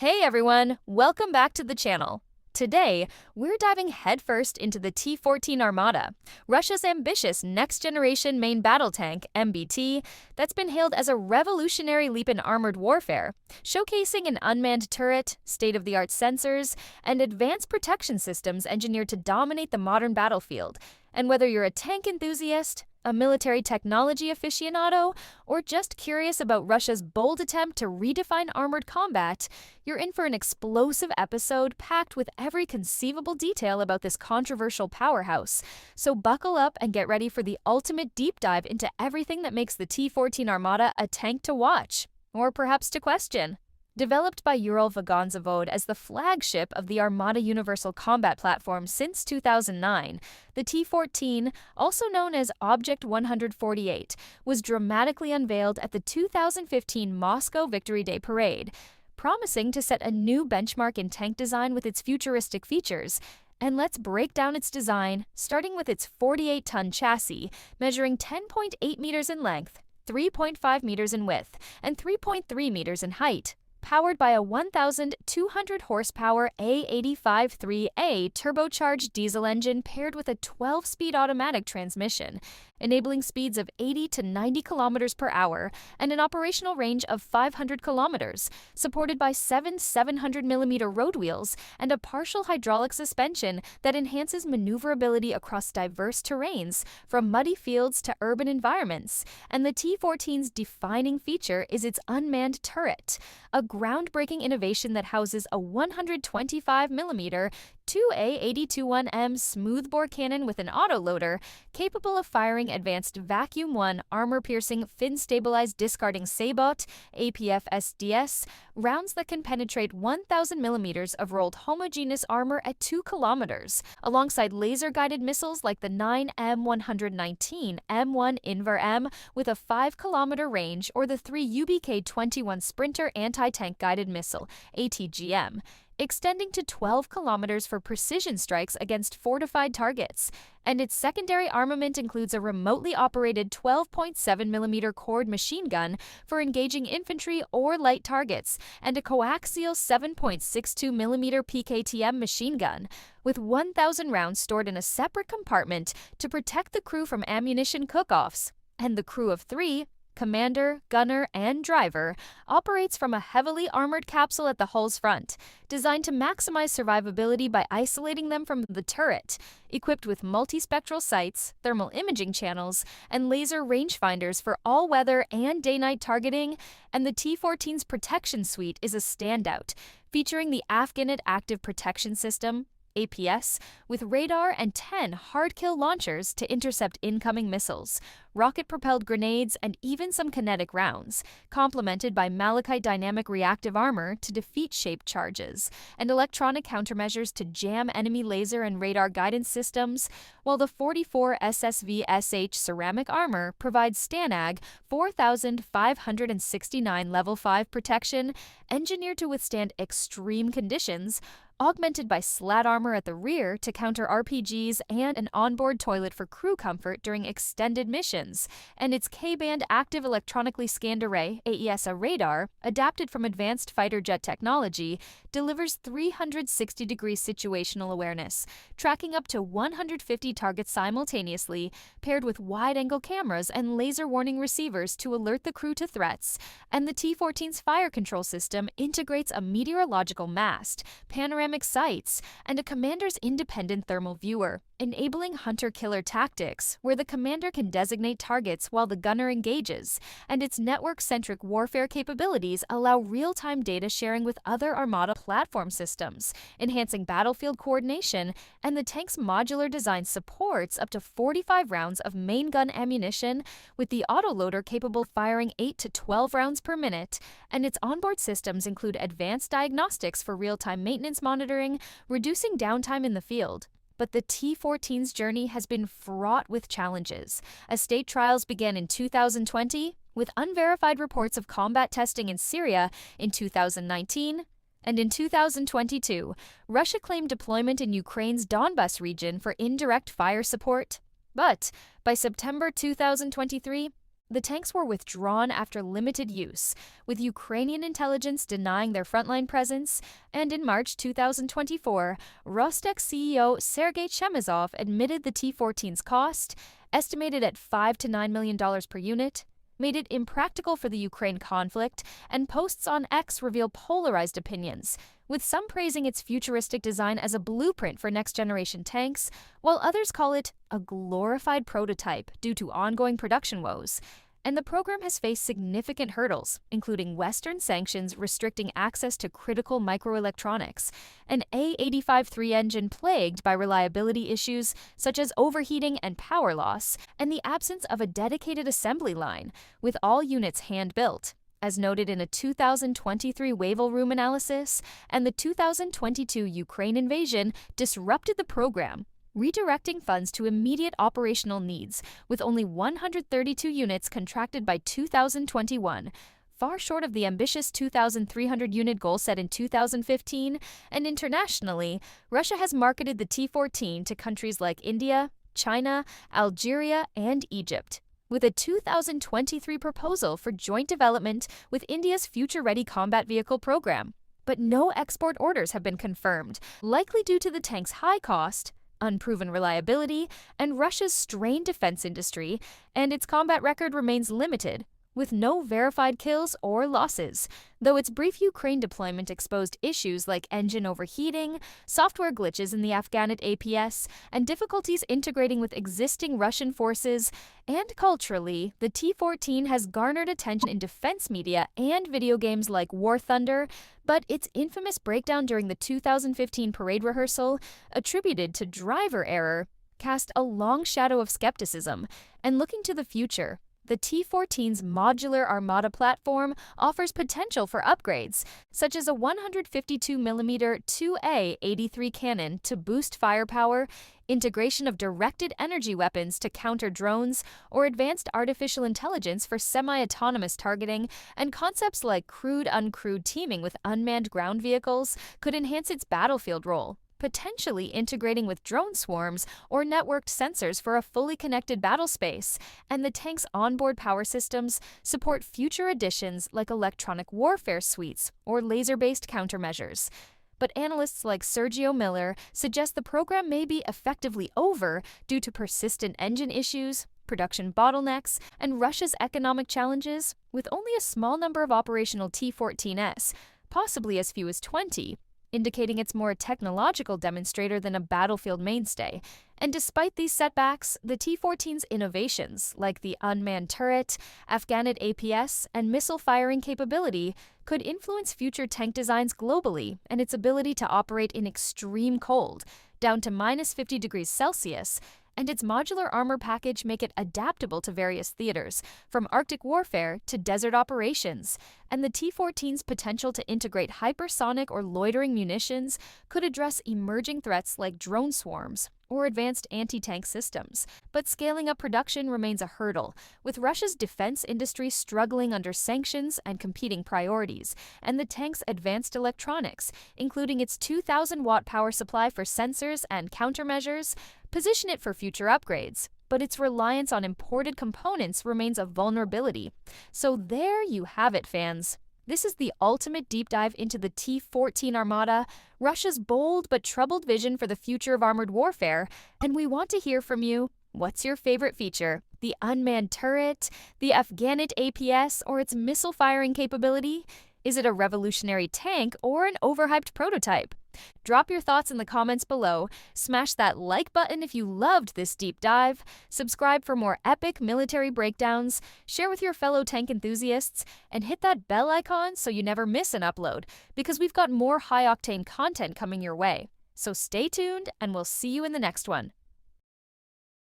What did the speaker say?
Hey everyone, welcome back to the channel. Today, we're diving headfirst into the T-14 Armata, Russia's ambitious next-generation main battle tank, MBT, that's been hailed as a revolutionary leap in armored warfare, showcasing an unmanned turret, state-of-the-art sensors, and advanced protection systems engineered to dominate the modern battlefield. And whether you're a tank enthusiast, a military technology aficionado, or just curious about Russia's bold attempt to redefine armored combat, you're in for an explosive episode packed with every conceivable detail about this controversial powerhouse. So buckle up and get ready for the ultimate deep dive into everything that makes the T-14 Armata a tank to watch, or perhaps to question. Developed by Ural-Vagonzavod as the flagship of the Armata Universal Combat Platform since 2009, the T-14, also known as Object 148, was dramatically unveiled at the 2015 Moscow Victory Day Parade, promising to set a new benchmark in tank design with its futuristic features. And let's break down its design, starting with its 48-ton chassis, measuring 10.8 meters in length, 3.5 meters in width, and 3.3 meters in height. Powered by a 1,200 horsepower A85-3A turbocharged diesel engine paired with a 12-speed automatic transmission, enabling speeds of 80 to 90 kilometers per hour and an operational range of 500 kilometers, supported by 700mm road wheels and a partial hydraulic suspension that enhances maneuverability across diverse terrains, from muddy fields to urban environments. And the T-14's defining feature is its unmanned turret, a groundbreaking innovation that houses a 125mm 2A82-1M smoothbore cannon with an autoloader capable of firing advanced vacuum-1 armor-piercing fin-stabilized discarding Sabot APF-SDS rounds that can penetrate 1,000mm of rolled homogeneous armor at 2 kilometers, alongside laser-guided missiles like the 9M119 M1 Inver-M with a 5-kilometer range, or the 3 UBK-21 Sprinter anti-tank guided missile ATGM, extending to 12 kilometers for precision strikes against fortified targets. And its secondary armament includes a remotely operated 12.7mm cord machine gun for engaging infantry or light targets, and a coaxial 7.62mm PKTM machine gun, with 1,000 rounds stored in a separate compartment to protect the crew from ammunition cook-offs. And the crew of 3, commander, gunner, and driver, operates from a heavily armored capsule at the hull's front, designed to maximize survivability by isolating them from the turret. Equipped with multispectral sights, thermal imaging channels, and laser rangefinders for all-weather and day-night targeting, and the T-14's protection suite is a standout, featuring the Afghanit Active Protection System, APS, with radar and 10 hard-kill launchers to intercept incoming missiles, rocket-propelled grenades, and even some kinetic rounds, complemented by malachite dynamic reactive armor to defeat shaped charges, and electronic countermeasures to jam enemy laser and radar guidance systems, while the 44 SSV-SH ceramic armor provides STANAG 4,569 Level 5 protection, engineered to withstand extreme conditions, augmented by slat armor at the rear to counter RPGs and an onboard toilet for crew comfort during extended missions, and its K-band active electronically scanned array AESA radar, adapted from advanced fighter jet technology, delivers 360-degree situational awareness, tracking up to 150 targets simultaneously, paired with wide-angle cameras and laser warning receivers to alert the crew to threats. And the T-14's fire control system integrates a meteorological mast, panoramic sights, and a commander's independent thermal viewer, enabling hunter-killer tactics, where the commander can designate targets while the gunner engages, and its network-centric warfare capabilities allow real-time data sharing with other Armata platform systems, enhancing battlefield coordination. And the tank's modular design supports up to 45 rounds of main gun ammunition, with the autoloader capable of firing 8 to 12 rounds per minute, and its onboard systems include advanced diagnostics for real-time maintenance monitoring, reducing downtime in the field. But the T-14's journey has been fraught with challenges, as state trials began in 2020, with unverified reports of combat testing in Syria in 2019, and in 2022, Russia claimed deployment in Ukraine's Donbas region for indirect fire support. But by September 2023, The tanks were withdrawn after limited use, with Ukrainian intelligence denying their frontline presence, and in March 2024, Rostec CEO Sergei Chemezov admitted the T-14's cost, estimated at $5 to $9 million per unit, made it impractical for the Ukraine conflict, and posts on X reveal polarized opinions, with some praising its futuristic design as a blueprint for next-generation tanks, while others call it a glorified prototype due to ongoing production woes. And the program has faced significant hurdles, including Western sanctions restricting access to critical microelectronics, an A-85-3 engine plagued by reliability issues such as overheating and power loss, and the absence of a dedicated assembly line, with all units hand-built, as noted in a 2023 Wavell Room analysis, and the 2022 Ukraine invasion disrupted the program, redirecting funds to immediate operational needs, with only 132 units contracted by 2021, far short of the ambitious 2,300-unit goal set in 2015, and internationally, Russia has marketed the T-14 to countries like India, China, Algeria, and Egypt, with a 2023 proposal for joint development with India's Future Ready Combat Vehicle program. But no export orders have been confirmed, likely due to the tank's high cost, unproven reliability, and Russia's strained defense industry, and its combat record remains limited, with no verified kills or losses, though its brief Ukraine deployment exposed issues like engine overheating, software glitches in the Afghanit APS, and difficulties integrating with existing Russian forces. And culturally, the T-14 has garnered attention in defense media and video games like War Thunder, but its infamous breakdown during the 2015 parade rehearsal, attributed to driver error, cast a long shadow of skepticism. And looking to the future, the T-14's modular Armata platform offers potential for upgrades, such as a 152mm 2A83 cannon to boost firepower, integration of directed energy weapons to counter drones, or advanced artificial intelligence for semi-autonomous targeting, and concepts like crewed-uncrewed teaming with unmanned ground vehicles could enhance its battlefield role, potentially integrating with drone swarms or networked sensors for a fully connected battle space. And the tank's onboard power systems support future additions like electronic warfare suites or laser-based countermeasures. But analysts like Sergio Miller suggest the program may be effectively over due to persistent engine issues, production bottlenecks, and Russia's economic challenges, with only a small number of operational T-14s, possibly as few as 20, indicating it's more a technological demonstrator than a battlefield mainstay. And despite these setbacks, the T-14's innovations, like the unmanned turret, Afghanit APS, and missile firing capability, could influence future tank designs globally, and its ability to operate in extreme cold, down to -50 degrees Celsius, and its modular armor package make it adaptable to various theaters, from Arctic warfare to desert operations. And the T-14's potential to integrate hypersonic or loitering munitions could address emerging threats like drone swarms or advanced anti-tank systems. But scaling up production remains a hurdle, with Russia's defense industry struggling under sanctions and competing priorities, and the tank's advanced electronics, including its 2,000-watt power supply for sensors and countermeasures, position it for future upgrades. But its reliance on imported components remains a vulnerability. So there you have it, fans. This is the ultimate deep dive into the T-14 Armata, Russia's bold but troubled vision for the future of armored warfare, and we want to hear from you. What's your favorite feature? The unmanned turret, the Afghanit APS, or its missile firing capability? Is it a revolutionary tank or an overhyped prototype? Drop your thoughts in the comments below, smash that like button if you loved this deep dive, subscribe for more epic military breakdowns, share with your fellow tank enthusiasts, and hit that bell icon so you never miss an upload, because we've got more high-octane content coming your way. So stay tuned, and we'll see you in the next one.